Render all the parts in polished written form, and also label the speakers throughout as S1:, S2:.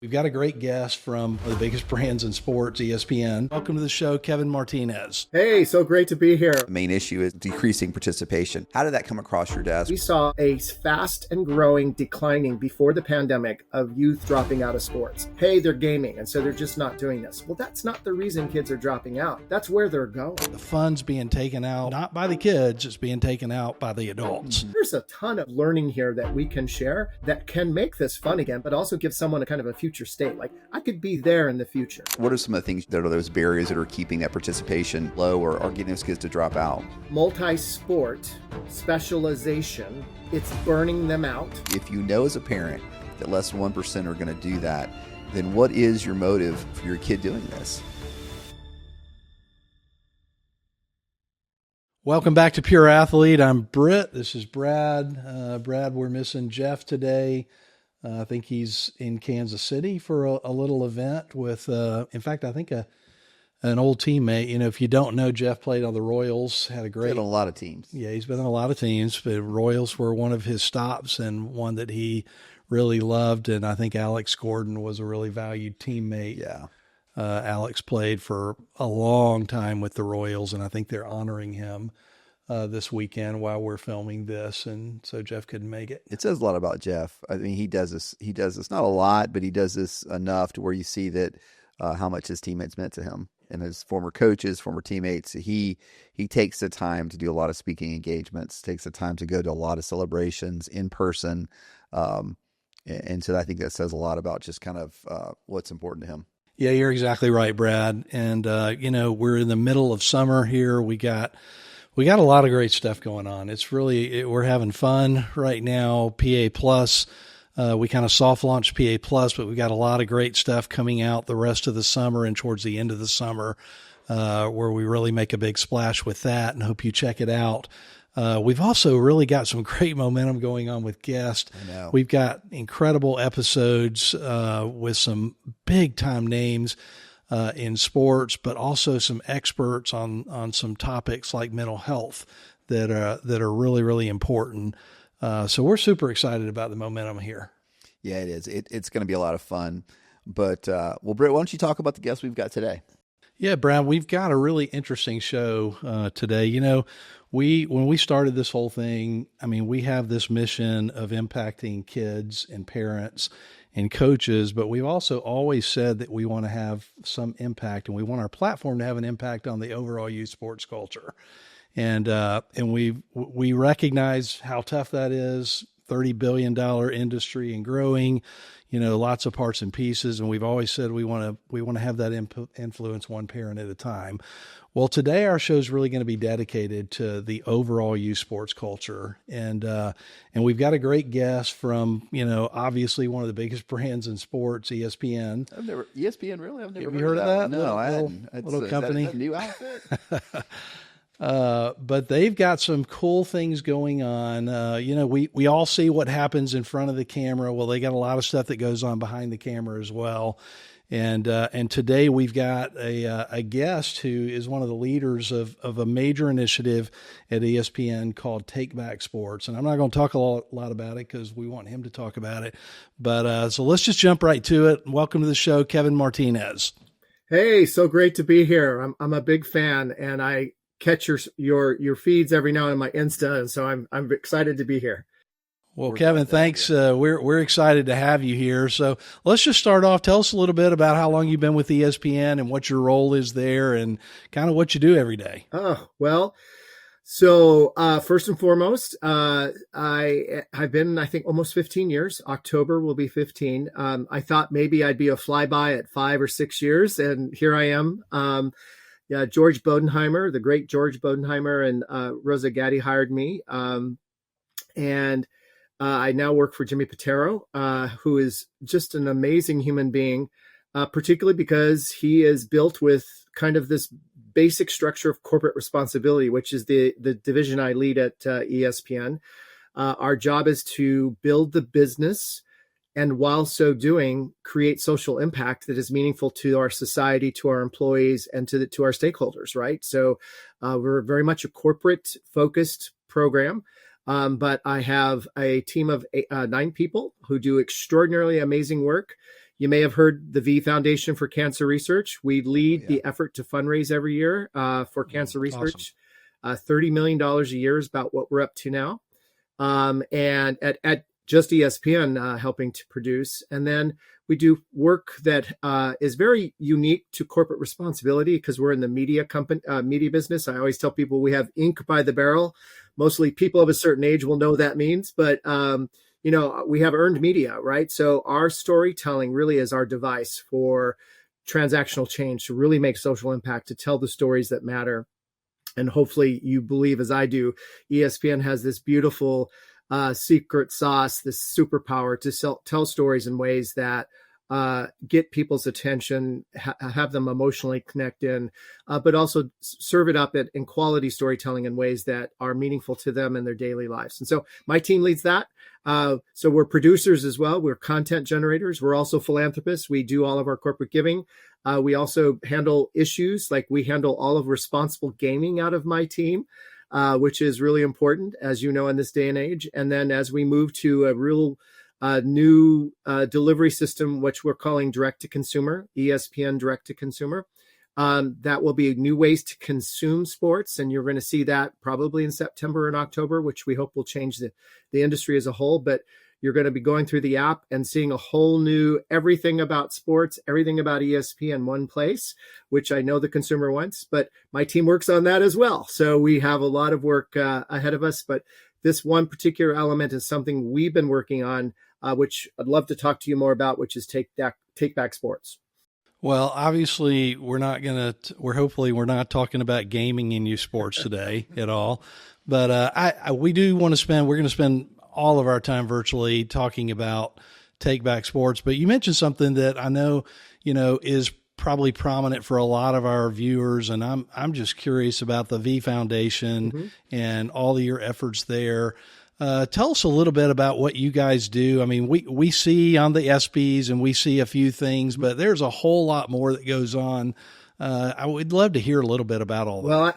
S1: We've got a great guest from one of the biggest brands in sports, ESPN. Welcome to the show, Kevin Martinez.
S2: Hey, so great to be here.
S3: The main issue is decreasing participation. How did that come across your desk?
S2: We saw a fast and growing declining before the pandemic of youth dropping out of sports. Hey, they're gaming, and so they're just not doing this. Well, that's not the reason kids are dropping out. That's where they're going.
S1: The fun's being taken out, not by the kids, it's being taken out by the adults.
S2: There's a ton of learning here that we can share that can make this fun again, but also give someone a kind of a future state. Like, I could be there in the future.
S3: What are some of the things that are those barriers that are keeping that participation low or are getting those kids to drop out?
S2: Multi-sport specialization, it's burning them out.
S3: If you know as a parent that less than 1% are going to do that, then what is your motive for your kid doing this?
S1: Welcome back to Pure Athlete. I'm Britt. This is Brad. Brad, we're missing Jeff today. I think he's in Kansas City for a little event with, in fact, I think an old teammate. You know, if you don't know, Jeff played on the Royals, had a great...
S3: Been on a lot of teams.
S1: Yeah, he's been on a lot of teams, but Royals were one of his stops and one that he really loved. And I think Alex Gordon was a really valued teammate.
S3: Yeah.
S1: Alex played for a long time with the Royals, and I think they're honoring him this weekend while we're filming this, and so Jeff couldn't make it.
S3: It says a lot about Jeff. I mean, he does this not a lot, but he does this enough to where you see that how much his teammates meant to him and his former coaches, former teammates. He takes the time to do a lot of speaking engagements, takes the time to go to a lot of celebrations in person, and so I think that says a lot about just kind of what's important to him.
S1: Yeah, you're exactly right, Brad. And you know, we're in the middle of summer here. We got a lot of great stuff going on. It's really, we're having fun right now. PA Plus, we kind of soft launched PA Plus, but we got a lot of great stuff coming out the rest of the summer and towards the end of the summer, where we really make a big splash with that, and hope you check it out. We've also really got some great momentum going on with guests.
S3: I know.
S1: We've got incredible episodes, with some big time names, in sports, but also some experts on some topics like mental health that are really, really important. So we're super excited about the momentum here.
S3: Yeah, it is. It's going to be a lot of fun. But, well, Britt, why don't you talk about the guests we've got today?
S1: Yeah, Brad, we've got a really interesting show today. You know, when we started this whole thing, I mean, we have this mission of impacting kids and parents and coaches, but we've also always said that we want to have some impact, and we want our platform to have an impact on the overall youth sports culture. And we recognize how tough that is. $30 billion industry and growing, you know, lots of parts and pieces. And we've always said we want to have that influence one parent at a time. Well, today our show is really going to be dedicated to the overall youth sports culture. And we've got a great guest from, you know, obviously one of the biggest brands in sports, ESPN.
S3: ESPN, really? I've never
S1: Have you heard of that?
S3: No, I hadn't.
S1: Little company.
S3: Is that a new outfit?
S1: But they've got some cool things going on. You know, we all see what happens in front of the camera. Well, they got a lot of stuff that goes on behind the camera as well. And today we've got a guest who is one of the leaders of a major initiative at ESPN called Take Back Sports. And I'm not going to talk a lot about it because we want him to talk about it. But so let's just jump right to it. Welcome to the show, Kevin Martinez.
S2: Hey, so great to be here. I'm a big fan, and I catch your feeds every now and then on my Insta, and so I'm excited to be here.
S1: Well, Kevin, thanks. We're excited to have you here. So let's just start off. Tell us a little bit about how long you've been with ESPN and what your role is there and kind of what you do every day.
S2: Oh, well, so first and foremost, I've been, I think, almost 15 years. October will be 15. I thought maybe I'd be a flyby at 5 or 6 years, and here I am. Yeah, George Bodenheimer, the great George Bodenheimer, and Rosa Gaddy hired me. And I now work for Jimmy Patero, who is just an amazing human being, particularly because he is built with kind of this basic structure of corporate responsibility, which is the division I lead at ESPN. Our job is to build the business, and while so doing, create social impact that is meaningful to our society, to our employees, and to our stakeholders, right? So we're very much a corporate-focused program. But I have a team of 9 people who do extraordinarily amazing work You may have heard the V Foundation for Cancer Research. We lead the effort to fundraise every year for cancer research. Awesome. $30 million a year is about what we're up to now. And at just ESPN helping to produce. And then we do work that is very unique to corporate responsibility because we're in the media business. I always tell people we have ink by the barrel. Mostly people of a certain age will know what that means, but we have earned media, right? So our storytelling really is our device for transactional change, to really make social impact, to tell the stories that matter. And hopefully you believe, as I do, ESPN has this beautiful secret sauce, this superpower to tell stories in ways that get people's attention, have them emotionally connect in, but also serve it up in quality storytelling in ways that are meaningful to them in their daily lives. And so my team leads that. So we're producers as well. We're content generators. We're also philanthropists. We do all of our corporate giving. We also handle issues, like we handle all of responsible gaming out of my team, which is really important, as you know, in this day and age. And then as we move to a real new delivery system, which we're calling direct to consumer, ESPN direct to consumer, that will be new ways to consume sports. And you're going to see that probably in September and October, which we hope will change the industry as a whole. But you're going to be going through the app and seeing a whole new everything about sports, everything about ESP in one place, which I know the consumer wants, but my team works on that as well. So we have a lot of work ahead of us, but this one particular element is something we've been working on, which I'd love to talk to you more about, which is Take Back Sports.
S1: Well, obviously we're not talking about gaming in youth sports today at all, but we're going to spend all of our time virtually talking about Take Back Sports. But you mentioned something that I know, is probably prominent for a lot of our viewers. And I'm just curious about the V Foundation and all of your efforts there. Tell us a little bit about what you guys do. I mean, we see on the ESPYs and we see a few things, but there's a whole lot more that goes on. I would love to hear a little bit about all that.
S2: Well,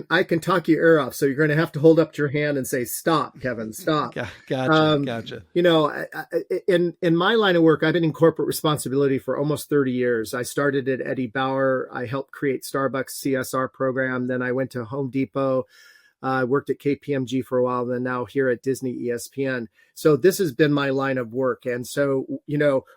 S2: I can talk your ear off. So you're going to have to hold up your hand and say, stop, Kevin, stop.
S1: Gotcha.
S2: In my line of work, I've been in corporate responsibility for almost 30 years. I started at Eddie Bauer. I helped create Starbucks CSR program. Then I went to Home Depot. I worked at KPMG for a while, then now here at Disney ESPN. So this has been my line of work. And so,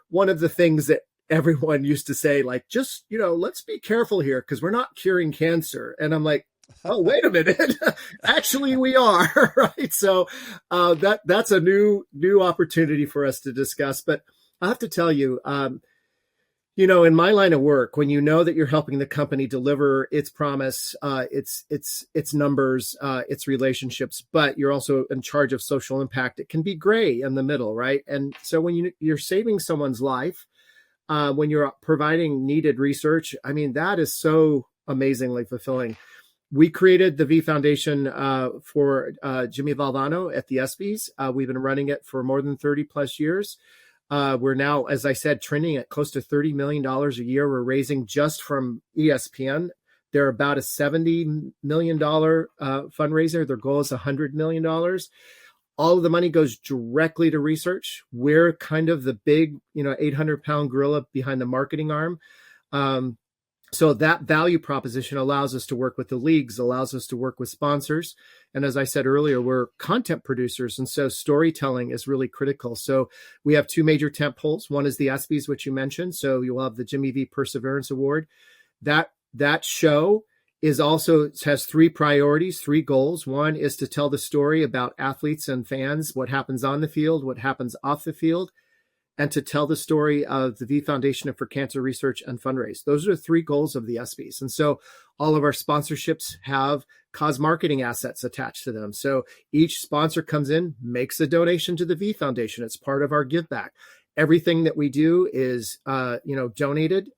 S2: one of the things that everyone used to say, like, just, let's be careful here because we're not curing cancer. And I'm like, oh, wait a minute. Actually, we are. Right. So that's a new opportunity for us to discuss. But I have to tell you, in my line of work, when you know that you're helping the company deliver its promise, its numbers, its relationships, but you're also in charge of social impact, it can be gray in the middle, right? And so when you're saving someone's life, when you're providing needed research, I mean, that is so amazingly fulfilling. We created the V Foundation for Jimmy Valvano at the ESPYs. We've been running it for more than 30 plus years. We're now, as I said, trending at close to $30 million a year. We're raising just from ESPN. They're about a $70 million fundraiser. Their goal is $100 million. All of the money goes directly to research. We're kind of the big, 800-pound gorilla behind the marketing arm. So that value proposition allows us to work with the leagues, allows us to work with sponsors. And as I said earlier, we're content producers. And so storytelling is really critical. So we have two major tent poles. One is the ESPYs, which you mentioned. So you'll have the Jimmy V Perseverance Award. That show has three priorities, three goals. One is to tell the story about athletes and fans, what happens on the field, what happens off the field, and to tell the story of the V Foundation for Cancer Research and Fundraise. Those are the three goals of the ESPYs. And so all of our sponsorships have cause marketing assets attached to them. So each sponsor comes in, makes a donation to the V Foundation. It's part of our give back. Everything that we do is, donated.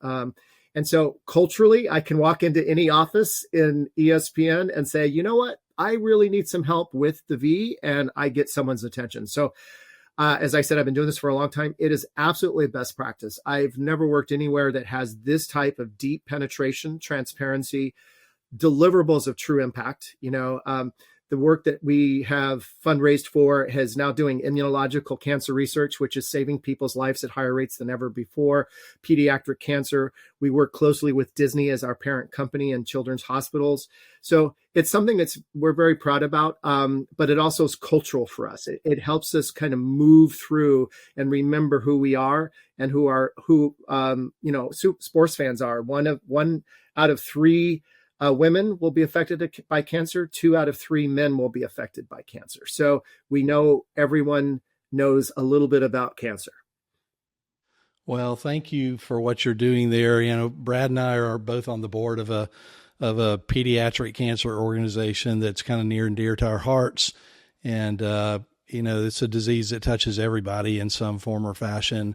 S2: And so culturally, I can walk into any office in ESPN and say, you know what, I really need some help with the V, and I get someone's attention. So as I said, I've been doing this for a long time. It is absolutely best practice. I've never worked anywhere that has this type of deep penetration, transparency, deliverables of true impact. The the work that we have fundraised for is now doing immunological cancer research, which is saving people's lives at higher rates than ever before. Pediatric cancer. We work closely with Disney as our parent company and children's hospitals. So it's something we're very proud about, but it also is cultural for us. It helps us kind of move through and remember who we are and who sports fans are. One out of three women will be affected by cancer. 2 out of 3 men will be affected by cancer. So we know everyone knows a little bit about cancer.
S1: Well, thank you for what you're doing there. You know, Brad and I are both on the board of a pediatric cancer organization that's kind of near and dear to our hearts. And, it's a disease that touches everybody in some form or fashion,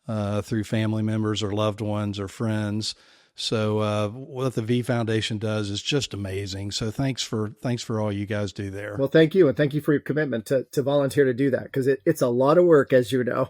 S1: through family members or loved ones or friends. So what the V Foundation does is just amazing. So thanks for all you guys do there.
S2: Well, thank you. And thank you for your commitment to volunteer to do that, because it's a lot of work, as you know.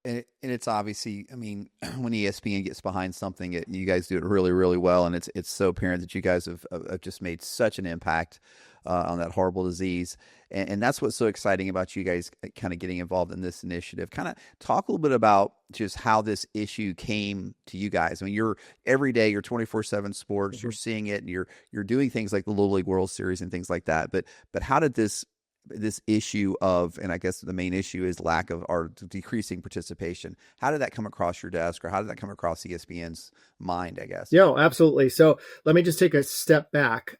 S3: And it's obviously, I mean, when ESPN gets behind something, you guys do it really, really well. And it's so apparent that you guys have just made such an impact on that horrible disease. And that's what's so exciting about you guys kind of getting involved in this initiative. Kind of talk a little bit about just how this issue came to you guys. I mean, you're every day, you're 24/7 sports, you're seeing it, and you're doing things like the Little League World Series and things like that. But how did this issue of, and I guess the main issue is lack of or decreasing participation, how did that come across your desk, or how did that come across ESPN's mind, I guess?
S2: Yeah, absolutely. So let me just take a step back.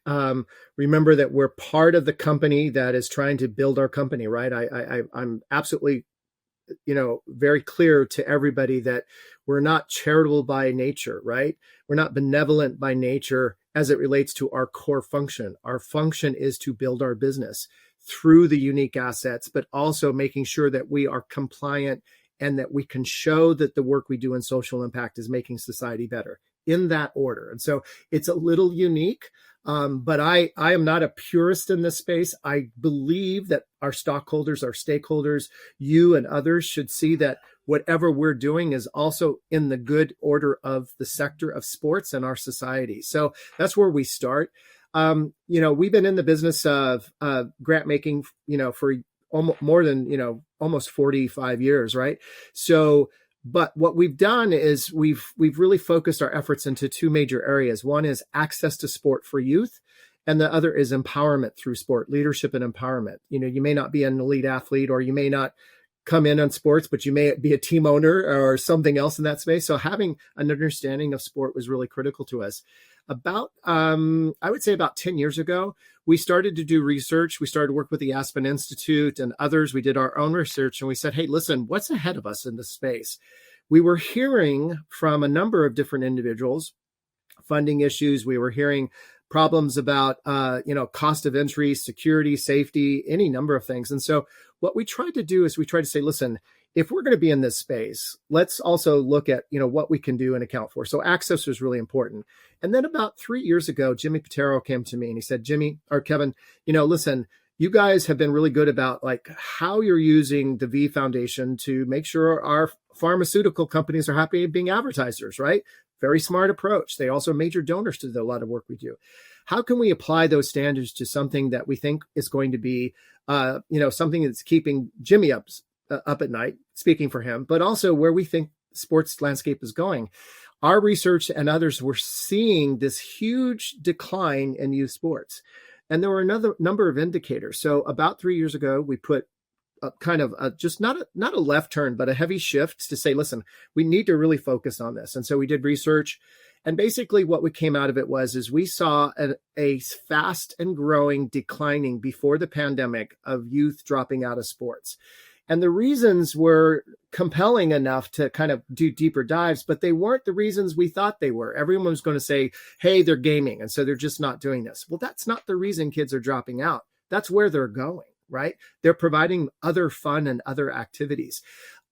S2: Remember that we're part of the company that is trying to build our company, right? I'm absolutely, very clear to everybody that we're not charitable by nature, right? We're not benevolent by nature as it relates to our core function. Our function is to build our business through the unique assets, but also making sure that we are compliant and that we can show that the work we do in social impact is making society better, in that order. And so it's a little unique, but I am not a purist in this space. I believe that our stockholders, our stakeholders, you and others should see that whatever we're doing is also in the good order of the sector of sports and our society. So that's where we start. We've been in the business of grant making, for almost 45 years, right? So, but what we've done is we've really focused our efforts into 2 major areas. One is access to sport for youth, and the other is empowerment through sport, leadership and empowerment. You may not be an elite athlete, or you may not come in on sports, but you may be a team owner or something else in that space. So having an understanding of sport was really critical to us. I would say about 10 years ago, we started to do research. We started to work with the Aspen Institute and others. We did our own research, and we said, hey, listen, what's ahead of us in this space? We were hearing from a number of different individuals, funding issues. We were hearing problems about, cost of entry, security, safety, any number of things. And so what we tried to do is we tried to say, listen, if we're going to be in this space, let's also look at, what we can do and account for. So access was really important. And then about 3 years ago, Jimmy Patero came to me and he said, Kevin, listen, you guys have been really good about like how you're using the V Foundation to make sure our pharmaceutical companies are happy being advertisers, right? Very smart approach. They also are major donors to a lot of work we do. How can we apply those standards to something that we think is going to be, something that's keeping Jimmy up at night, speaking for him, but also where we think sports landscape is going? Our research and others were seeing this huge decline in youth sports. And there were another number of indicators. So about 3 years ago, we put just not a left turn, but a heavy shift to say, listen, we need to really focus on this. And so we did research. And basically what we came out of it is we saw a fast and growing declining before the pandemic of youth dropping out of sports. And the reasons were compelling enough to kind of do deeper dives, but they weren't the reasons we thought they were. Everyone was going to say, hey, they're gaming, and so they're just not doing this. Well, that's not the reason kids are dropping out. That's where they're going, right? They're providing other fun and other activities.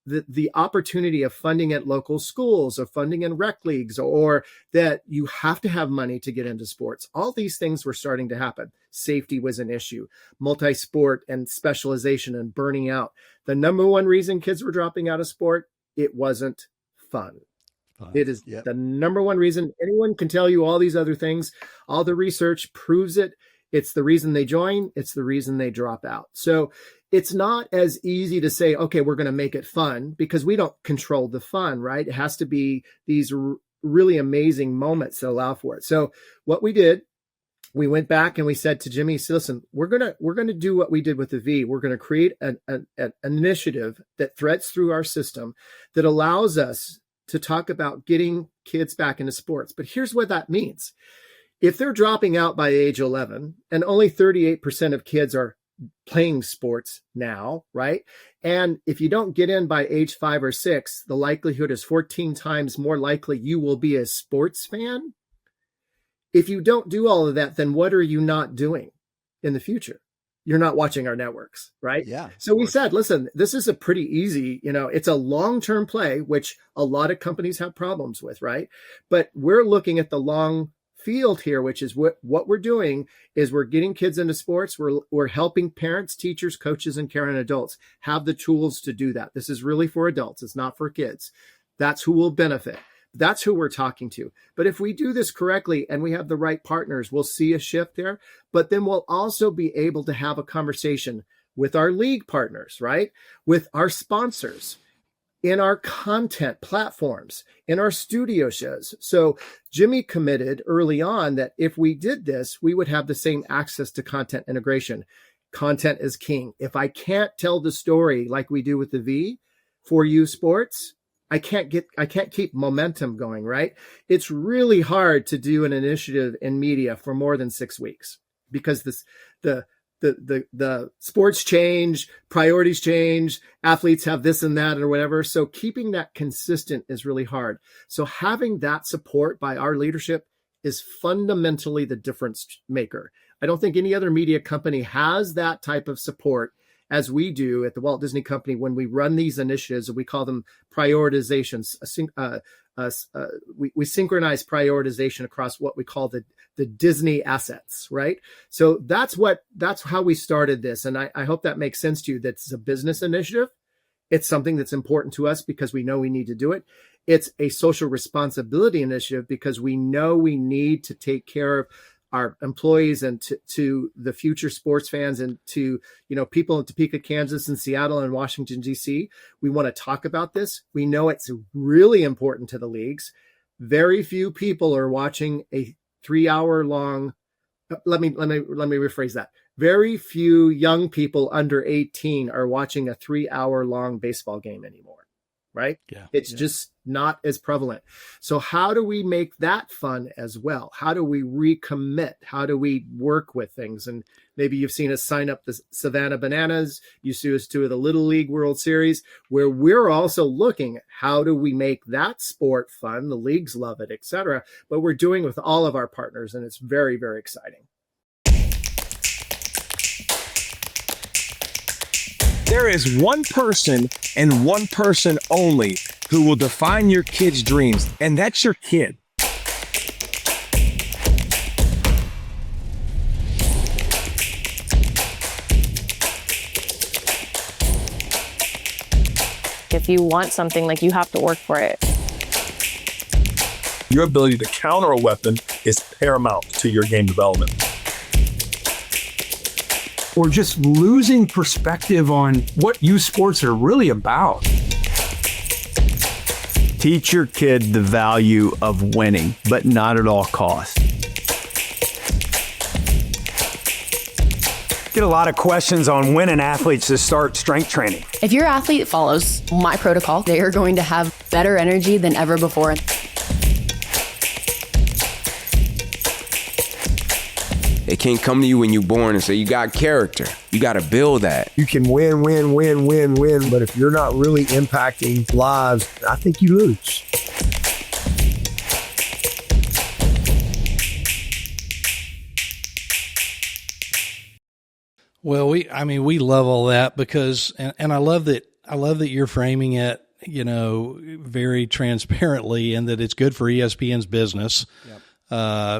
S2: The opportunity of funding at local schools, or funding in rec leagues, or that you have to have money to get into sports. All these things were starting to happen. Safety was an issue, multi-sport and specialization and burning out. The number one reason kids were dropping out of sport, it wasn't fun. It is the number one reason. Anyone can tell you all these other things. All the research proves it. It's the reason they join. It's the reason they drop out. So it's not as easy to say, okay, we're going to make it fun, because we don't control the fun, right? It has to be these really amazing moments that allow for it. So what we did, we went back and we said to Jimmy, listen, we're going to do what we did with the V. We're going to create an initiative that threads through our system that allows us to talk about getting kids back into sports. But here's what that means. If they're dropping out by age 11 and only 38% of kids are playing sports now, right? And if you don't get in by age 5 or 6, the likelihood is 14 times more likely you will be a sports fan. If you don't do all of that, then what are you not doing in the future? You're not watching our networks, right?
S3: Yeah.
S2: So we said, listen, this is a pretty easy, it's a long-term play, which a lot of companies have problems with, right? But we're looking at the long field here, which is what we're doing is we're getting kids into sports. We're helping parents, teachers, coaches, and caring adults have the tools to do that. This is really for adults. It's not for kids. That's who will benefit. That's who we're talking to. But if we do this correctly and we have the right partners, we'll see a shift there. But then we'll also be able to have a conversation with our league partners, right? With our sponsors, in our content platforms, in our studio shows. So Jimmy committed early on that if we did this, we would have the same access to content integration. Content is king. If I can't tell the story like we do with the V for you sports, I can't keep momentum going, right? It's really hard to do an initiative in media for more than 6 weeks because the sports change, priorities change, athletes have this and that or whatever. So keeping that consistent is really hard. So having that support by our leadership is fundamentally the difference maker. I don't think any other media company has that type of support as we do at the Walt Disney Company when we run these initiatives. We call them prioritizations. We synchronize prioritization across what we call the Disney assets, right? So that's how we started this. And I hope that makes sense to you. That's a business initiative. It's something that's important to us because we know we need to do it. It's a social responsibility initiative because we know we need to take care of our employees and to the future sports fans and to, people in Topeka, Kansas and Seattle and Washington, D.C. We want to talk about this. We know it's really important to the leagues. Very few people are watching a 3-hour long. Let me rephrase that. Very few young people under 18 are watching a 3-hour long baseball game anymore. Right? Yeah. It's just not as prevalent. So how do we make that fun as well? How do we recommit? How do we work with things? And maybe you've seen us sign up the Savannah Bananas. You see us to the Little League World Series, where we're also looking, how do we make that sport fun? The leagues love it, etc. But we're doing it with all of our partners, and it's very, very exciting.
S4: There is one person and one person only who will define your kid's dreams, and that's your kid.
S5: If you want something, you have to work for it.
S6: Your ability to counter a weapon is paramount to your game development.
S7: We're just losing perspective on what youth sports are really about.
S8: Teach your kid the value of winning, but not at all costs.
S9: Get a lot of questions on when an athlete should start strength training.
S10: If your athlete follows my protocol, they are going to have better energy than ever before.
S11: They can't come to you when you're born and say, you got character. You got to build that.
S12: You can win, but if you're not really impacting lives, I think you lose.
S1: Well, we love all that because, and I love that you're framing it, very transparently, and that it's good for ESPN's business. Yep.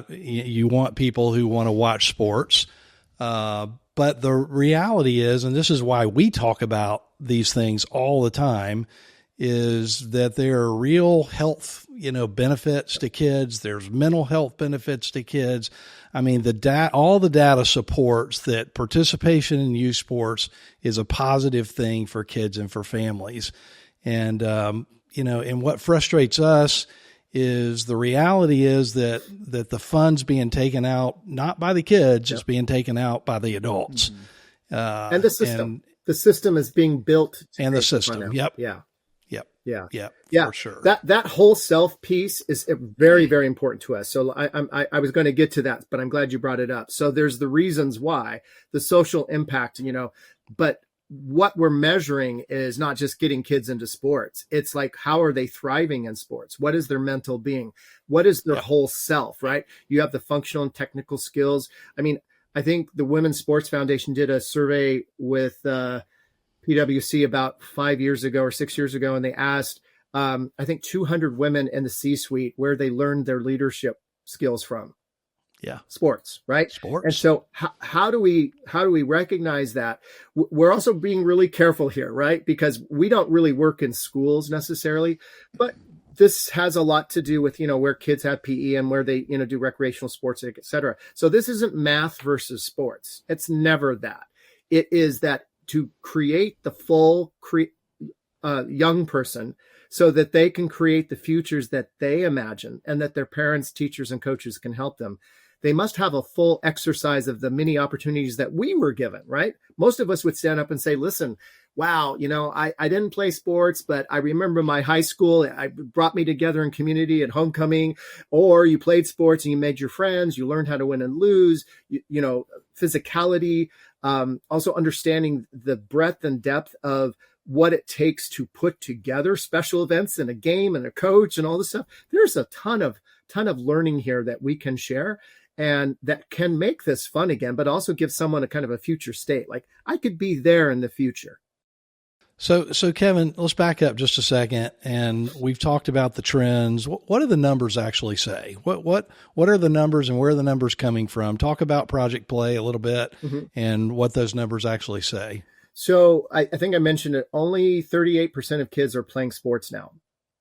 S1: You want people who want to watch sports. But the reality is, and this is why we talk about these things all the time, is that there are real health, benefits to kids. There's mental health benefits to kids. I mean, all the data supports that participation in youth sports is a positive thing for kids and for families. And, and what frustrates us is the reality is that the funds being taken out, not by the kids, it's being taken out by the adults.
S2: And the system. The system is being built.
S1: And the system. Yep.
S2: Yeah.
S1: For sure.
S2: That whole self piece is very, very important to us. So I was going to get to that, but I'm glad you brought it up. So there's the reasons why, the social impact, but what we're measuring is not just getting kids into sports. It's like, how are they thriving in sports? What is their mental being? What is their whole self, right? You have the functional and technical skills. I mean, I think the Women's Sports Foundation did a survey with PwC about 5 years ago or 6 years ago, and they asked, I think 200 women in the C-suite where they learned their leadership skills from.
S1: Yeah.
S2: Sports, right?
S1: Sports.
S2: And so how do we recognize that? We're also being really careful here, right? Because we don't really work in schools necessarily, but this has a lot to do with, where kids have PE and where they, do recreational sports, et cetera. So this isn't math versus sports. It's never that. It is that to create the full young person so that they can create the futures that they imagine and that their parents, teachers, and coaches can help them. They must have a full exercise of the many opportunities that we were given, right? Most of us would stand up and say, listen, wow, I didn't play sports, but I remember my high school, it brought me together in community at homecoming, or you played sports and you made your friends, you learned how to win and lose, physicality, also understanding the breadth and depth of what it takes to put together special events and a game and a coach and all this stuff. There's a ton of learning here that we can share and that can make this fun again, but also give someone a kind of a future state. Like, I could be there in the future.
S1: So Kevin, let's back up just a second. And we've talked about the trends. What do the numbers actually say? What are the numbers and where are the numbers coming from? Talk about Project Play a little bit and what those numbers actually say.
S2: So I think I mentioned it. Only 38% of kids are playing sports now,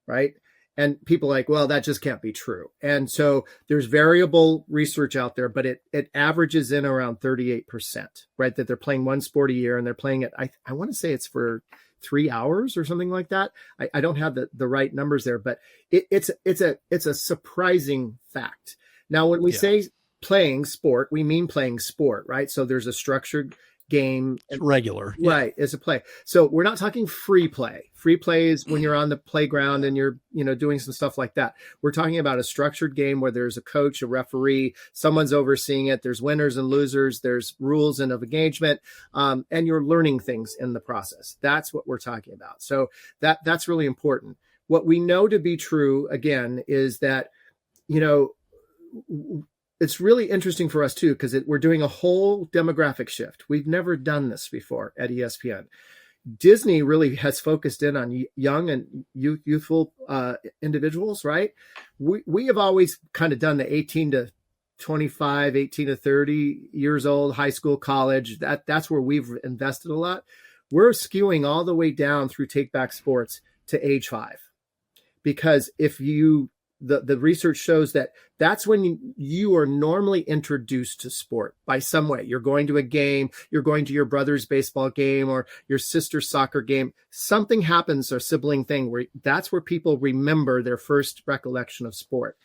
S2: right? And people are like, well, that just can't be true. And so there's variable research out there, but it averages in around 38%, right? That they're playing one sport a year and they're playing it. I want to say it's for 3 hours or something like that. I don't have the right numbers there, but it's a surprising fact. Now, when we say playing sport, we mean playing sport, right? So there's a structured game.
S1: It's regular.
S2: Right. It's a play. So we're not talking free play. Free play is when you're on the playground and you're, doing some stuff like that. We're talking about a structured game where there's a coach, a referee, someone's overseeing it. There's winners and losers. There's rules and of engagement. And you're learning things in the process. That's what we're talking about. So that's really important. What we know to be true, again, is that, it's really interesting for us too, because we're doing a whole demographic shift. We've never done this before at ESPN. Disney really has focused in on young and youthful individuals, right? We have always kind of done the 18 to 25, 18 to 30 years old, high school, college. That's where we've invested a lot. We're skewing all the way down through Take Back Sports to age 5, because if you the research shows that's when you are normally introduced to sport by some way. You're going to a game, you're going to your brother's baseball game or your sister's soccer game. Something happens, or sibling thing, where that's where people remember their first recollection of sport.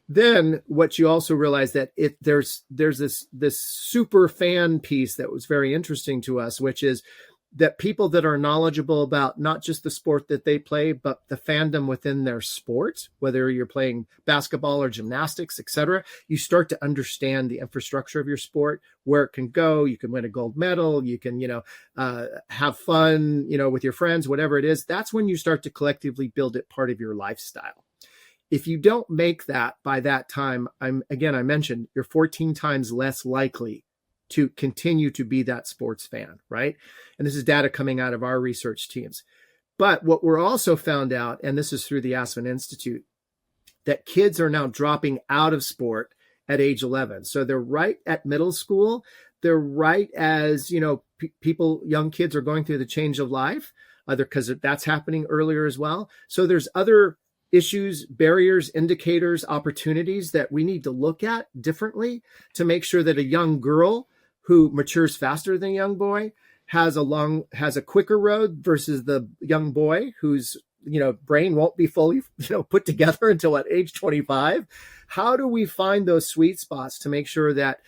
S2: Then what you also realize that there's this super fan piece that was very interesting to us, which is that people that are knowledgeable about not just the sport that they play, but the fandom within their sport, whether you're playing basketball or gymnastics, et cetera, you start to understand the infrastructure of your sport, where it can go. You can win a gold medal. You can, have fun, with your friends, whatever it is. That's when you start to collectively build it part of your lifestyle. If you don't make that by that time, I mentioned you're 14 times less likely to continue to be that sports fan, right? And this is data coming out of our research teams. But what we're also found out, and this is through the Aspen Institute, that kids are now dropping out of sport at age 11. So they're right at middle school. They're right as, young kids are going through the change of life. either because that's happening earlier as well. So there's other issues, barriers, indicators, opportunities that we need to look at differently to make sure that a young girl who matures faster than a young boy has a quicker road versus the young boy whose brain won't be fully put together until at age 25. How do we find those sweet spots to make sure that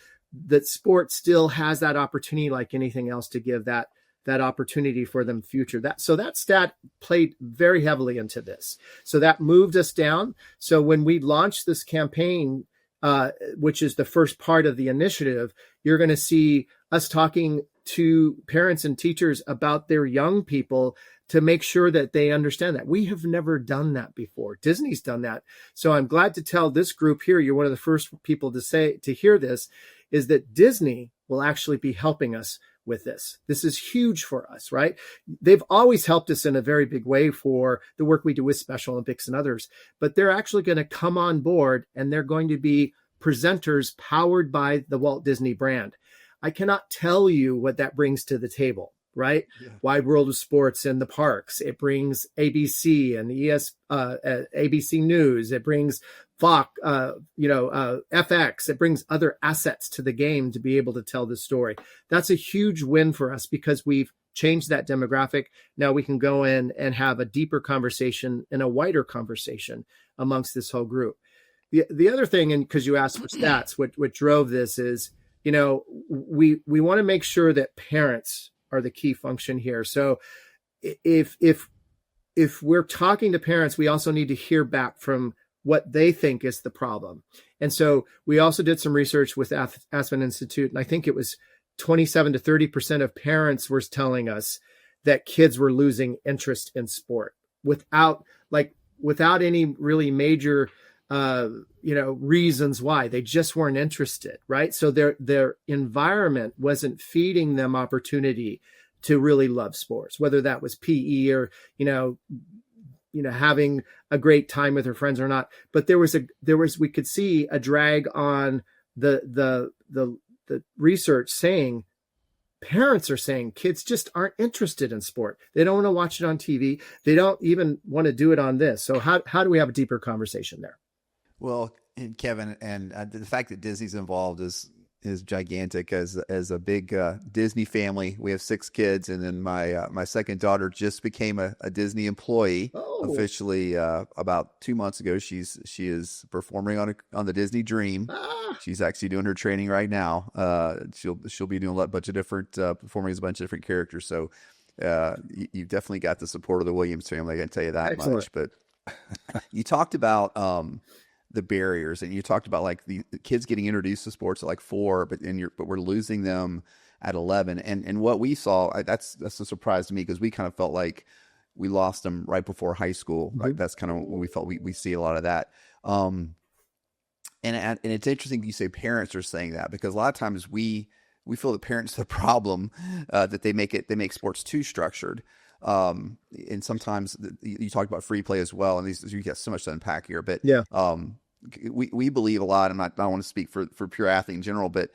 S2: sport still has that opportunity like anything else to give that opportunity for them future? So that stat played very heavily into this. So that moved us down. So when we launched this campaign, which is the first part of the initiative, you're going to see us talking to parents and teachers about their young people to make sure that they understand that. We have never done that before. Disney's done that. So I'm glad to tell this group here, you're one of the first people to hear this, is that Disney will actually be helping us with this. This is huge for us, right? They've always helped us in a very big way for the work we do with Special Olympics and others, but they're actually going to come on board and they're going to be presenters powered by the Walt Disney brand. I cannot tell you what that brings to the table, right? Yeah. Wide World of Sports and the parks. It brings ABC and ABC News. It brings Fox, FX. It brings other assets to the game to be able to tell this story. That's a huge win for us because we've changed that demographic. Now we can go in and have a deeper conversation and a wider conversation amongst this whole group. The other thing, and because you asked for stats, what drove this is, we want to make sure that parents are the key function here. So if we're talking to parents, we also need to hear back from what they think is the problem. And so we also did some research with Aspen Institute, and I think it was 27 to 30% of parents were telling us that kids were losing interest in sport without any really major reasons why. They just weren't interested, right? So their environment wasn't feeding them opportunity to really love sports, whether that was PE or, having a great time with their friends or not. But we could see a drag on the research saying, parents are saying kids just aren't interested in sport. They don't want to watch it on TV. They don't even want to do it on this. So how do we have a deeper conversation there?
S3: Well, and Kevin, and the fact that Disney's involved is gigantic. As a big Disney family, we have 6 kids, and then my second daughter just became a Disney employee officially about 2 months ago. She is performing on the Disney Dream. She's actually doing her training right now. She'll be doing a bunch of different performing as a bunch of different characters. So you've definitely got the support of the Williams family. I can tell you that much. But you talked about the barriers, and you talked about like the kids getting introduced to sports at like 4, but we're losing them at 11. And what we saw, that's a surprise to me, because we kind of felt like we lost them right before high school. Right? That's kind of when we felt we see a lot of that. And it's interesting you say parents are saying that, because a lot of times we feel that parents are the problem, that they make sports too structured. And sometimes you talked about free play as well, and you got so much to unpack here, but yeah. We believe a lot. I don't want to speak for pure athlete in general, but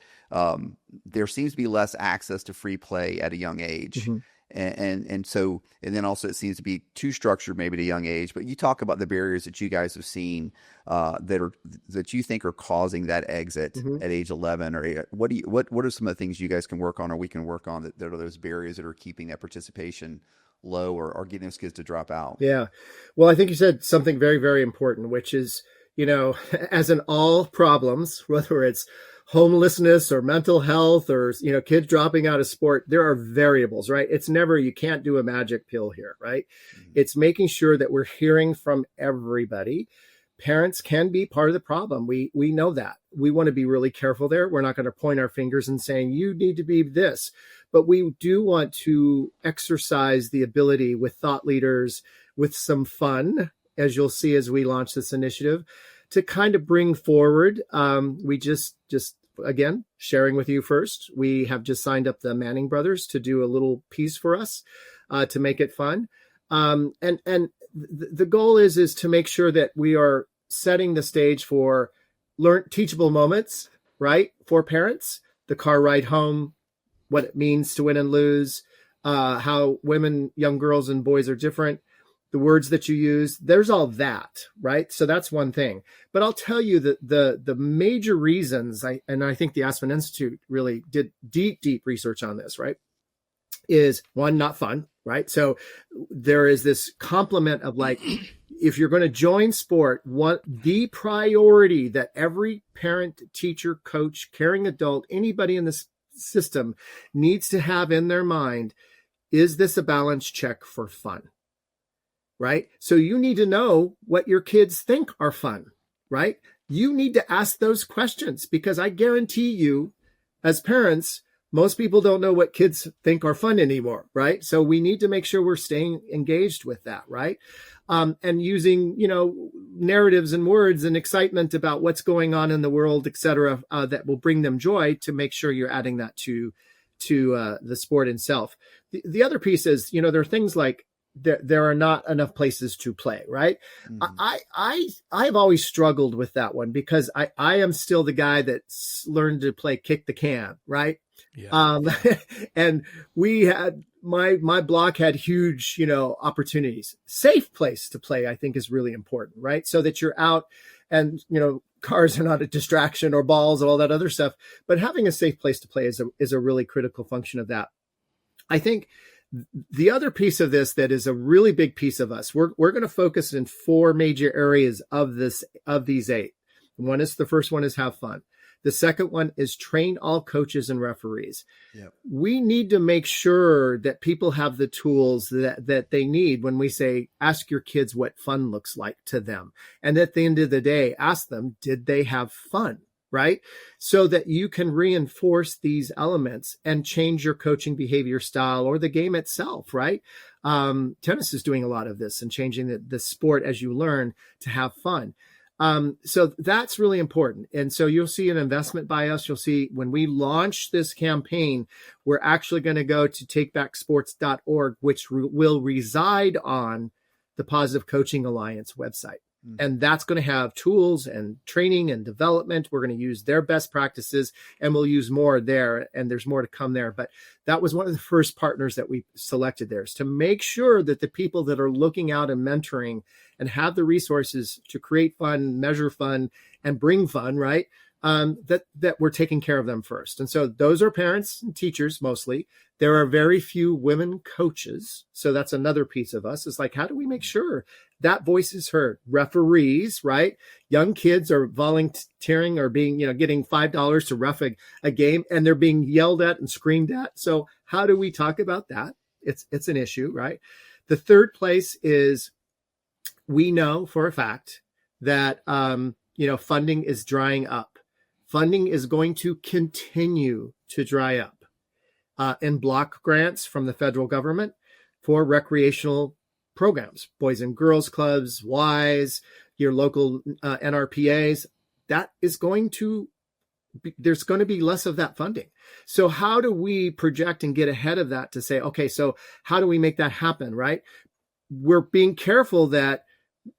S3: there seems to be less access to free play at a young age. Mm-hmm. And then also it seems to be too structured maybe at a young age. But you talk about the barriers that you guys have seen that you think are causing that exit mm-hmm. at age 11 or what are some of the things you guys can work on or we can work on that are those barriers that are keeping that participation low or getting those kids to drop out? Yeah.
S2: Well, I think you said something very, very important, which is, as in all problems, whether it's homelessness or mental health or, kids dropping out of sport, there are variables, right? It's never, you can't do a magic pill here, right? Mm-hmm. It's making sure that we're hearing from everybody. Parents can be part of the problem. We know that. We want to be really careful there. We're not going to point our fingers and saying, you need to be this. But we do want to exercise the ability with thought leaders, with some fun, as you'll see as we launch this initiative, to kind of bring forward. We just again, sharing with you first, we have just signed up the Manning brothers to do a little piece for us to make it fun. And the goal is to make sure that we are setting the stage for teachable moments, right? For parents, the car ride home, what it means to win and lose, how women, young girls and boys are different, the words that you use, there's all that, right? So that's one thing. But I'll tell you that the major reasons, I think the Aspen Institute really did deep research on this, right, is one, not fun, right? So there is this complement of like, if you're going to join sport, the priority that every parent, teacher, coach, caring adult, anybody in this system needs to have in their mind, is this a balance check for fun, right? So you need to know what your kids think are fun, right? You need to ask those questions, because I guarantee you, as parents, most people don't know what kids think are fun anymore, right? So we need to make sure we're staying engaged with that, right? And using, narratives and words and excitement about what's going on in the world, et cetera, that will bring them joy, to make sure you're adding that to the sport itself. The other piece is, there are things like there are not enough places to play, right? Mm-hmm. I've always struggled with that one, because I am still the guy that's learned to play kick the can, right? Yeah. And we had my block had huge, opportunities. Safe place to play, I think, is really important, right? So that you're out and, cars are not a distraction, or balls and all that other stuff. But having a safe place to play is a really critical function of that. I think the other piece of this that is a really big piece of us, we're going to focus in 4 major areas of these 8. The first one is have fun. The second one is train all coaches and referees. Yep. We need to make sure that people have the tools that they need when we say, ask your kids what fun looks like to them. And at the end of the day, ask them, did they have fun? Right? So that you can reinforce these elements and change your coaching behavior style or the game itself, right? Tennis is doing a lot of this and changing the sport as you learn to have fun. So that's really important. And so you'll see an investment by us. You'll see when we launch this campaign, we're actually going to go to takebacksports.org, which will reside on the Positive Coaching Alliance website. And that's going to have tools and training and development. We're going to use their best practices, and we'll use more there. And there's more to come there. But that was one of the first partners that we selected there, is to make sure that the people that are looking out and mentoring and have the resources to create fun, measure fun, and bring fun, right? That we're taking care of them first. And so those are parents and teachers mostly. There are very few women coaches. So that's another piece of us. It's like, how do we make sure that voice is heard? Referees, right? Young kids are volunteering or being, getting $5 to ref a game, and they're being yelled at and screamed at. So how do we talk about that? It's an issue, right? The third place is, we know for a fact that, funding is drying up. Funding is going to continue to dry up in block grants from the federal government for recreational programs, Boys and Girls Clubs, WISE, your local NRPAs. That is there's going to be less of that funding. So how do we project and get ahead of that to say, okay, so how do we make that happen, right? We're being careful that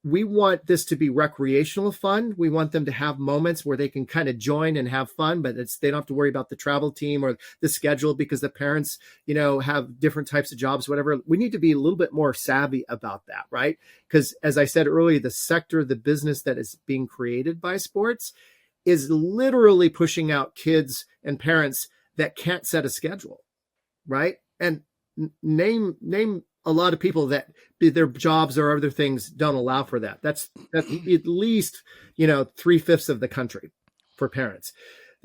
S2: we want this to be recreational fun. We want them to have moments where they can kind of join and have fun, but they don't have to worry about the travel team or the schedule, because the parents, have different types of jobs, whatever. We need to be a little bit more savvy about that, right? Because as I said earlier, the business that is being created by sports is literally pushing out kids and parents that can't set a schedule, right? And name a lot of people that their jobs or other things don't allow for that. That's at least, 3/5 of the country for parents.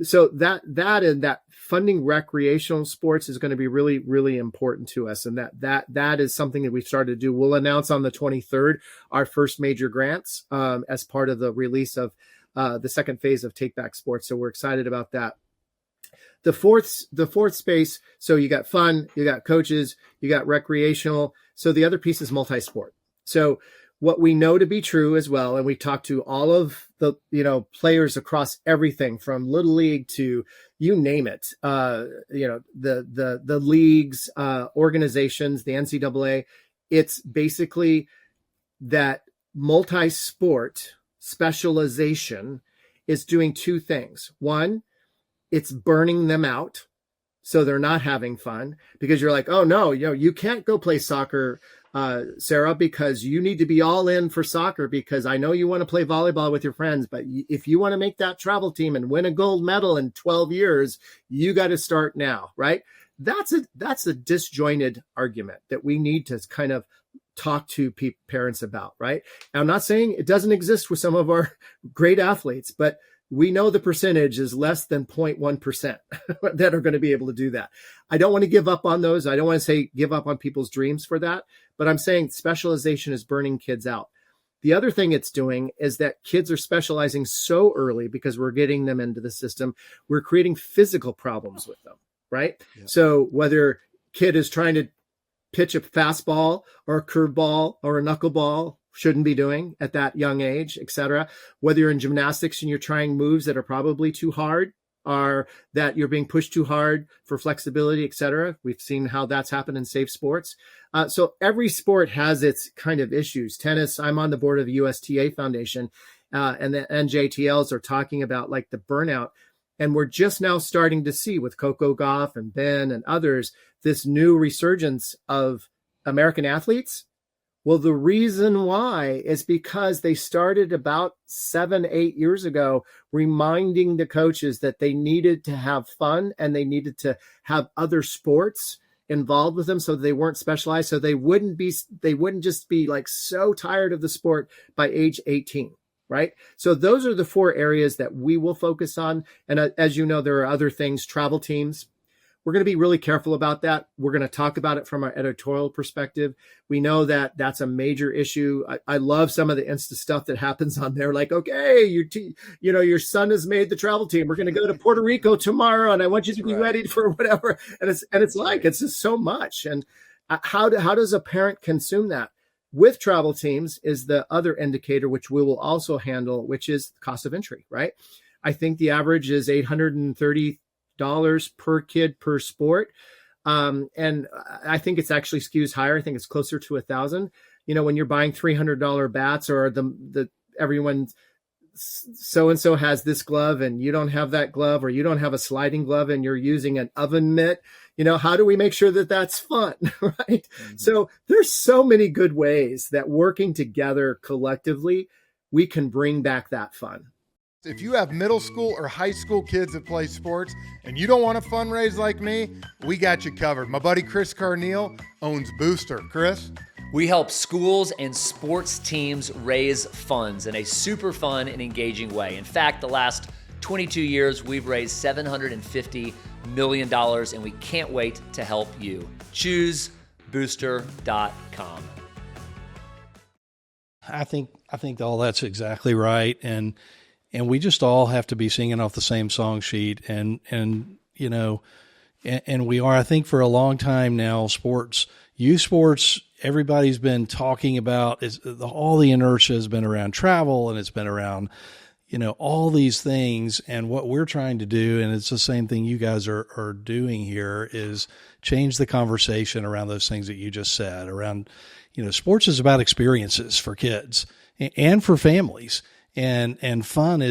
S2: So that and that funding recreational sports is going to be really, really important to us. And that is something that we've started to do. We'll announce on the 23rd our first major grants as part of the release of the second phase of Take Back Sports. So we're excited about that. The fourth space, so you got fun, you got coaches, you got recreational. So the other piece is multi-sport. So what we know to be true as well, and we talked to all of the players across everything from Little League to you name it, the leagues, organizations, the NCAA. It's basically that multi-sport specialization is doing two things. One, it's burning them out, so they're not having fun, because you're like, oh no, you can't go play soccer, Sarah, because you need to be all in for soccer, because I know you want to play volleyball with your friends, but if you want to make that travel team and win a gold medal in 12 years, you got to start now, right? That's a disjointed argument that we need to kind of talk to parents about, right? I'm not saying it doesn't exist with some of our great athletes, but we know the percentage is less than 0.1% that are going to be able to do that. I don't want to give up on those. I don't want to say give up on people's dreams for that, but I'm saying specialization is burning kids out. The other thing it's doing is that kids are specializing so early because we're getting them into the system. We're creating physical problems with them, right? Yeah. So whether kid is trying to pitch a fastball or a curveball or a knuckleball, shouldn't be doing at that young age, et cetera. Whether you're in gymnastics and you're trying moves that are probably too hard, or that you're being pushed too hard for flexibility, et cetera. We've seen how that's happened in safe sports. So every sport has its kind of issues. Tennis, I'm on the board of the USTA Foundation, and the NJTLs are talking about like the burnout. And we're just now starting to see with Coco Gauff and Ben and others, this new resurgence of American athletes. Well, the reason why is because they started about 7-8 years ago, reminding the coaches that they needed to have fun and they needed to have other sports involved with them, so they weren't specialized, so they wouldn't just be like so tired of the sport by age 18. Right. So those are the 4 areas that we will focus on. And as you know, there are other things, travel teams. We're going to be really careful about that. We're going to talk about it from our editorial perspective. We know that that's a major issue. I love some of the Insta stuff that happens on there. Like, okay, your son has made the travel team. We're going to go to Puerto Rico tomorrow, and I want you to be ready for whatever. And it's like, it's just so much. And how does a parent consume that? With travel teams is the other indicator, which we will also handle, which is cost of entry, right? I think the average is $830 per kid per sport. And I think it's actually skews higher. I think it's closer to $1,000. When you're buying $300 bats, or the everyone so-and-so has this glove and you don't have that glove, or you don't have a sliding glove and you're using an oven mitt, how do we make sure that that's fun, right? Mm-hmm. So there's so many good ways that working together collectively, we can bring back that fun.
S13: If you have middle school or high school kids that play sports and you don't want to fundraise like me, we got you covered. My buddy Chris Carneal owns Booster. Chris?
S14: We help schools and sports teams raise funds in a super fun and engaging way. In fact, the last 22 years, we've raised $750 million, and we can't wait to help you. Choose booster.com.
S1: I think all that's exactly right. And we just all have to be singing off the same song sheet. And we are, I think for a long time now, youth sports, everybody's been talking about all the inertia has been around travel, and it's been around, all these things. And what we're trying to do, and it's the same thing you guys are doing here, is change the conversation around those things that you just said around, sports is about experiences for kids and for families. And fun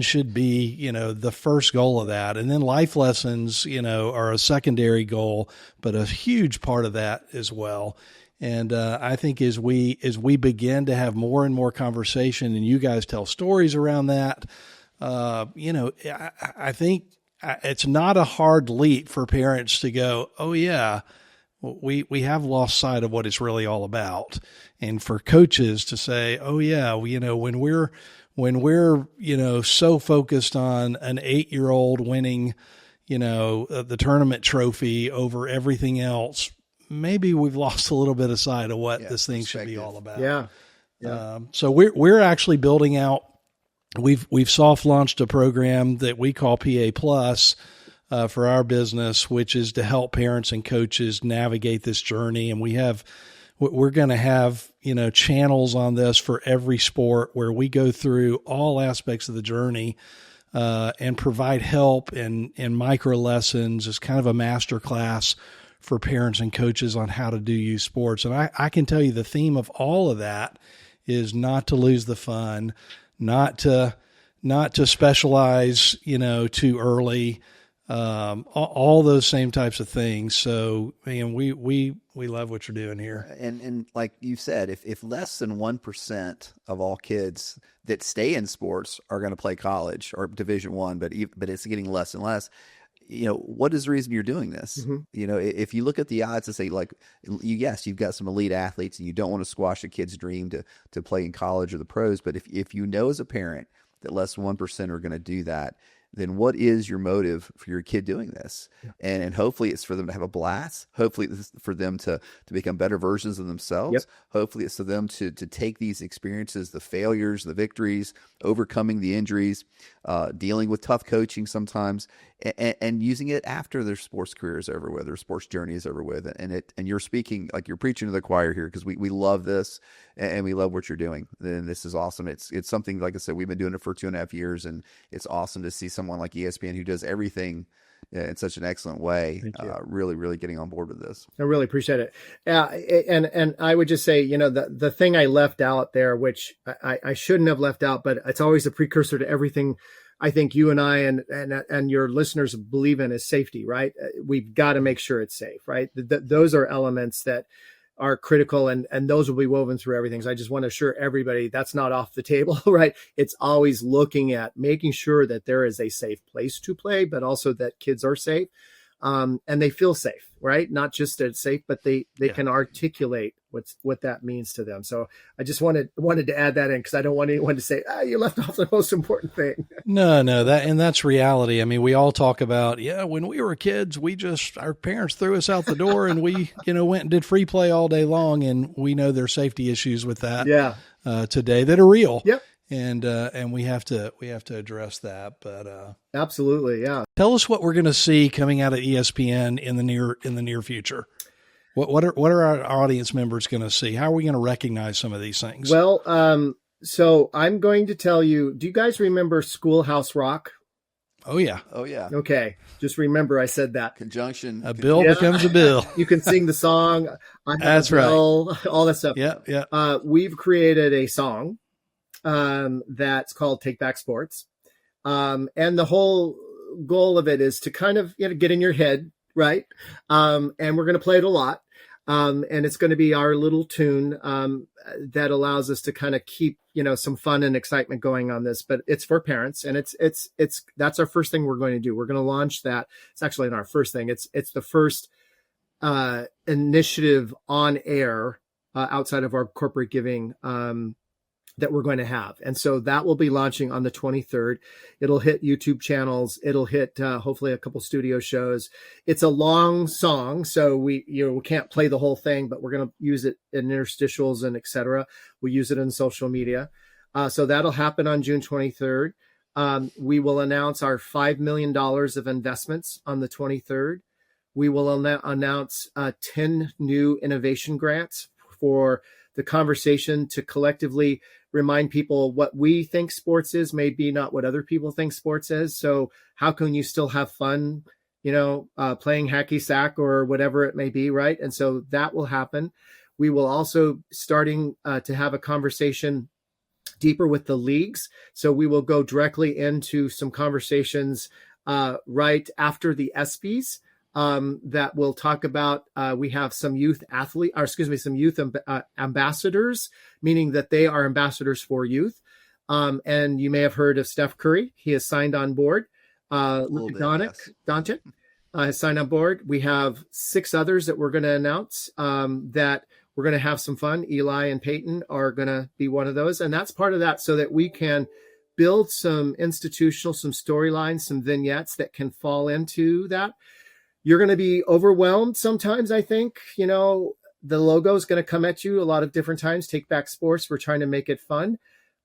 S1: should be, the first goal of that. And then life lessons, are a secondary goal, but a huge part of that as well. And I think as we begin to have more and more conversation, and you guys tell stories around that, I think it's not a hard leap for parents to go, oh yeah, we have lost sight of what it's really all about. And for coaches to say, oh yeah, when we're so focused on an 8-year-old winning, the tournament trophy over everything else, maybe we've lost a little bit of sight of what this thing should be all about.
S2: Yeah.
S1: So we're actually building out. We've soft launched a program that we call PA Plus for our business, which is to help parents and coaches navigate this journey. And we're going to have, channels on this for every sport where we go through all aspects of the journey and provide help and micro lessons as kind of a master class for parents and coaches on how to do youth sports. And I can tell you the theme of all of that is not to lose the fun, not to specialize, too early, all those same types of things. So, man, we love what you're doing here.
S3: And like you said, if less than 1% of all kids that stay in sports are going to play college or Division I, but it's getting less and less, what is the reason you're doing this?
S2: Mm-hmm.
S3: If you look at the odds and say, like, yes, you've got some elite athletes and you don't want to squash a kid's dream to play in college or the pros, but if you know as a parent that less than 1% are going to do that, then what is your motive for your kid doing this? Yeah. And hopefully it's for them to have a blast. Hopefully it's for them to become better versions of themselves. Yep. Hopefully it's for them to take these experiences, the failures, the victories, overcoming the injuries, dealing with tough coaching sometimes, and using it after their sports career is over with, their sports journey is over with. And you're speaking, like you're preaching to the choir here, because we love this and we love what you're doing. And this is awesome. It's something, like I said, we've been doing it for 2.5 years, and it's awesome to see someone like ESPN who does everything in such an excellent way, really, really getting on board with this.
S2: I really appreciate it. And I would just say, the thing I left out there, which I shouldn't have left out, but it's always a precursor to everything I think you and I and your listeners believe in, is safety, right? We've got to make sure it's safe, right? Those are elements that are critical, and those will be woven through everything. So I just want to assure everybody that's not off the table, right? It's always looking at making sure that there is a safe place to play, but also that kids are safe, and they feel safe, right? Not just that it's safe, but they can articulate what that means to them. So I just wanted to add that in, because I don't want anyone to say, you left off the most important thing.
S1: No, that's reality. I mean, we all talk about, when we were kids, our parents threw us out the door and we, went and did free play all day long. And we know there's safety issues with that today that are real.
S2: Yep.
S1: And we have to address that. But
S2: absolutely, yeah.
S1: Tell us what we're going to see coming out of ESPN in the near future. What are our audience members going to see? How are we going to recognize some of these things?
S2: Well, so I'm going to tell you. Do you guys remember Schoolhouse Rock?
S1: Oh yeah.
S2: Okay, just remember I said that.
S3: Conjunction.
S1: A bill becomes a bill.
S2: You can sing the song.
S1: That's right.
S2: All that stuff.
S1: Yeah.
S2: We've created a song that's called Take Back Sports. And the whole goal of it is to kind of get in your head, right? And we're going to play it a lot. And it's going to be our little tune that allows us to kind of keep, some fun and excitement going on this. But it's for parents, and that's our first thing we're going to do. We're going to launch that. It's actually not our first thing. It's the first initiative on air outside of our corporate giving that we're going to have. And so that will be launching on the 23rd. It'll hit YouTube channels. It'll hit hopefully a couple studio shows. It's a long song, so we can't play the whole thing, but we're going to use it in interstitials and etc. We'll use it in social media. So that'll happen on June 23rd. We will announce our $5 million of investments on the 23rd. We will announce 10 new innovation grants for the conversation to collectively remind people what we think sports is, may be not what other people think sports is. So how can you still have fun, playing hacky sack or whatever it may be, right? And so that will happen. We will also starting to have a conversation deeper with the leagues. So we will go directly into some conversations right after the ESPYs. That we'll talk about. We have some youth ambassadors, meaning that they are ambassadors for youth. And you may have heard of Steph Curry. He has signed on board. Luka Doncic has signed on board. We have 6 others that we're going to announce that we're going to have some fun. Eli and Peyton are going to be one of those. And that's part of that, so that we can build some institutional, some storylines, some vignettes that can fall into that. You're going to be overwhelmed sometimes, I think. The logo is going to come at you a lot of different times. Take Back Sports. We're trying to make it fun.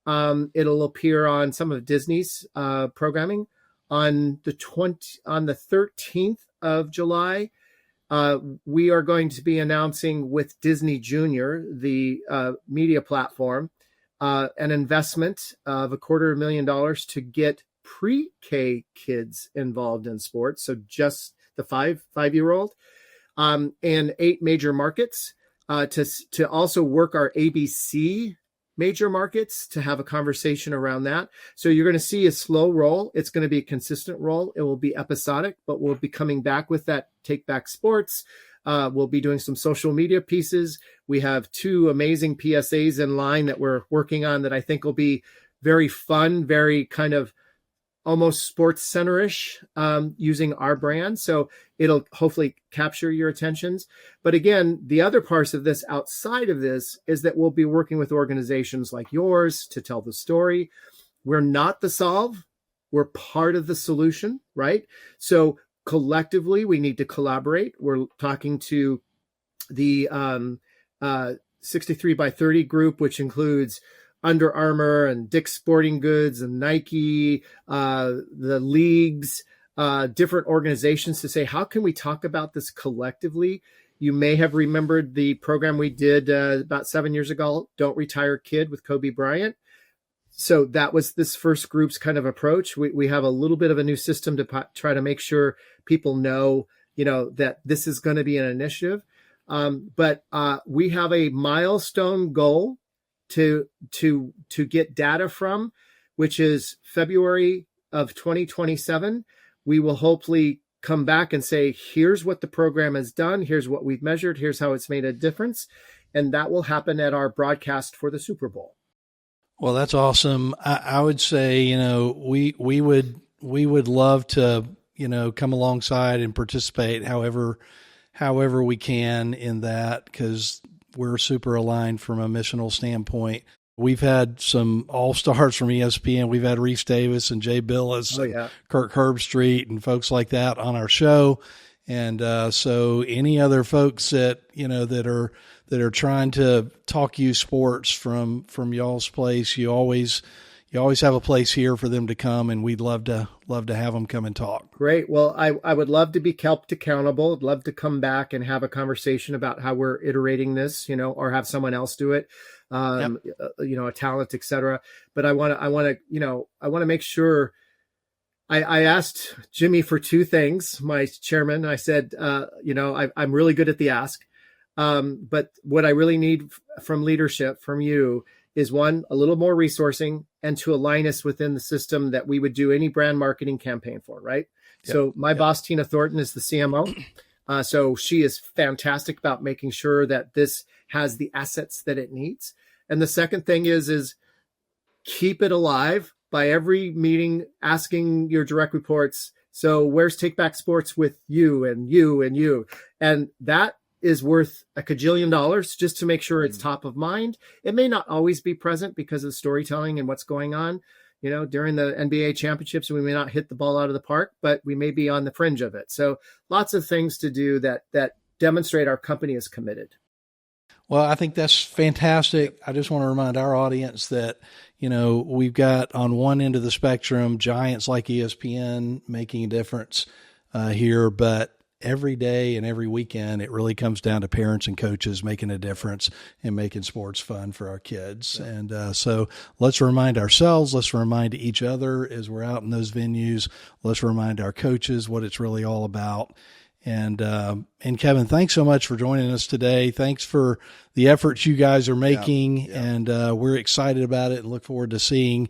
S2: It'll appear on some of Disney's programming on the 13th of July. We are going to be announcing with Disney Junior, the media platform, an investment of $250,000 to get pre-K kids involved in sports. So just the five-year-old, in 8 major markets, to also work our ABC major markets to have a conversation around that. So you're going to see a slow roll. It's going to be a consistent roll. It will be episodic, but we'll be coming back with that Take Back Sports. We'll be doing some social media pieces. We have 2 amazing PSAs in line that we're working on that I think will be very fun, very kind of almost sports center-ish, using our brand. So it'll hopefully capture your attentions. But again, the other parts of this outside of this is that we'll be working with organizations like yours to tell the story. We're not the solve. We're part of the solution, right? So collectively, we need to collaborate. We're talking to the 63 by 30 group, which includes Under Armour and Dick's Sporting Goods and Nike, the leagues, different organizations to say, how can we talk about this collectively? You may have remembered the program we did about 7 years ago, Don't Retire Kid with Kobe Bryant. So that was this first group's kind of approach. We have a little bit of a new system to try to make sure people know, that this is going to be an initiative. But we have a milestone goal to get data from, which is February of 2027. We will hopefully come back and say, here's what the program has done. Here's what we've measured. Here's how it's made a difference. And that will happen at our broadcast for the Super Bowl.
S1: Well, that's awesome. I would say, we would love to, come alongside and participate however we can in that, because we're super aligned from a missional standpoint. We've had some all-stars from ESPN. We've had Reese Davis and Jay Billis, Kirk Herbstreit, and folks like that on our show. And so any other folks that, that are trying to talk you sports from y'all's place, you always have a place here for them to come, and we'd love to have them come and talk.
S2: Great. Well, I would love to be kept accountable. I'd love to come back and have a conversation about how we're iterating this, or have someone else do it, a talent, et cetera. But I want to make sure. I asked Jimmy for 2 things, my chairman. I said, I'm really good at the ask. But what I really need from leadership from you is, 1, a little more resourcing, and to align us within the system that we would do any brand marketing campaign for, right? Yep. So my boss, Tina Thornton, is the CMO. So she is fantastic about making sure that this has the assets that it needs. And the second thing is keep it alive by every meeting, asking your direct reports, so where's Take Back Sports with you and you and you? And that is worth $1 kajillion just to make sure it's top of mind. It may not always be present because of storytelling and what's going on. During the NBA championships, we may not hit the ball out of the park, but we may be on the fringe of it. So lots of things to do that demonstrate our company is committed.
S1: Well, I think that's fantastic. I just want to remind our audience that, we've got on one end of the spectrum, giants like ESPN making a difference here, but every day and every weekend, it really comes down to parents and coaches making a difference and making sports fun for our kids. Yeah. And so let's remind ourselves, let's remind each other as we're out in those venues, let's remind our coaches what it's really all about. And Kevin, thanks so much for joining us today. Thanks for the efforts you guys are making. Yeah. And we're excited about it and look forward to seeing,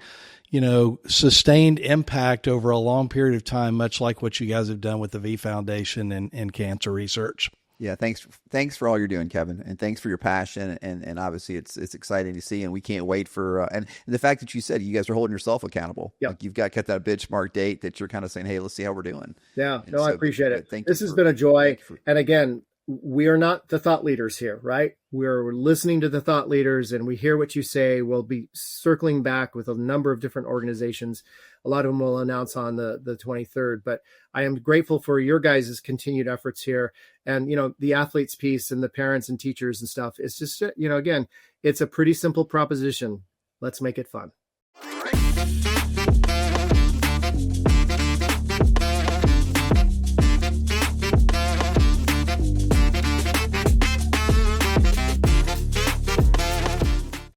S1: sustained impact over a long period of time, much like what you guys have done with the V Foundation and cancer research.
S3: Yeah, thanks for all you're doing, Kevin, and thanks for your passion, and obviously it's exciting to see, and we can't wait for and the fact that you said you guys are holding yourself accountable.
S2: Yep.
S3: Like you've got that benchmark date that you're kind of saying, hey, let's see how we're doing.
S2: Yeah, and I appreciate it. This has been a joy, and again, we are not the thought leaders here, right? We're listening to the thought leaders, and we hear what you say. We'll be circling back with a number of different organizations. A lot of them will announce on the 23rd, but I am grateful for your guys' continued efforts here. And, the athletes piece and the parents and teachers and stuff, it's just, again, it's a pretty simple proposition. Let's make it fun.